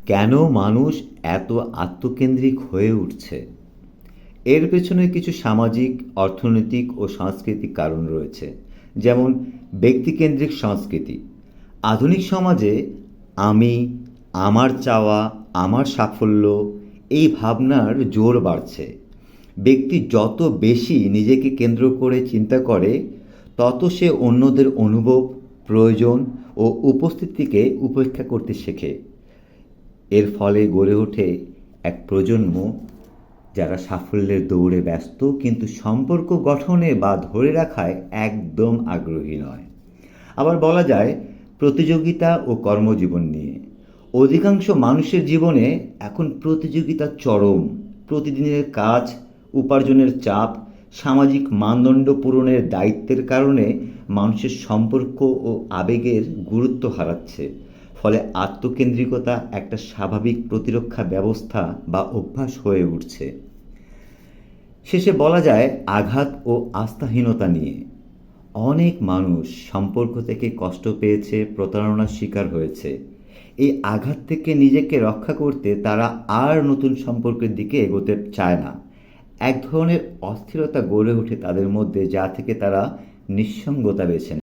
কেন মানুষ এত আত্মকেন্দ্রিক হয়ে উঠছে? এর পেছনে কিছু সামাজিক, অর্থনৈতিক ও সাংস্কৃতিক কারণ রয়েছে। যেমন ব্যক্তিকেন্দ্রিক সংস্কৃতি। আধুনিক সমাজে আমি, আমার চাওয়া, আমার সাফল্য এই ভাবনার জোর বাড়ছে। ব্যক্তি যত বেশি নিজেকে কেন্দ্র করে চিন্তা করে, তত সে অন্যদের অনুভব, প্রয়োজন ও উপস্থিতিকে উপেক্ষা করতে শেখে। এর ফলে গড়ে ওঠে এক প্রজন্ম যারা সাফল্যের দৌড়ে ব্যস্ত কিন্তু সম্পর্ক গঠনে বা ধরে রাখায় একদম আগ্রহী নয়। আবার বলা যায় প্রতিযোগিতা ও কর্মজীবন নিয়ে অধিকাংশ মানুষের জীবনে এখন প্রতিযোগিতা চরম। প্রতিদিনের কাজ, উপার্জনের চাপ, সামাজিক মানদণ্ড পূরণের দায়িত্বের কারণে মানুষের সম্পর্ক ও আবেগের গুরুত্ব হারাচ্ছে। ফলে আত্মকেন্দ্রিকতা একটা স্বাভাবিক প্রতিরক্ষা ব্যবস্থা বা অভ্যাস হয়ে উঠছে। শেষে বলা যায় আঘাত ও আস্থাহীনতা নিয়ে অনেক মানুষ সম্পর্ক থেকে কষ্ট পেয়েছে, প্রতারণার শিকার হয়েছে। এই আঘাত থেকে নিজেকে রক্ষা করতে তারা আর নতুন সম্পর্কের দিকে এগোতে চায় না। এক ধরনের অস্থিরতা গড়ে ওঠে তাদের মধ্যে, যা থেকে তারা নিঃসঙ্গতা বেছে নেয়।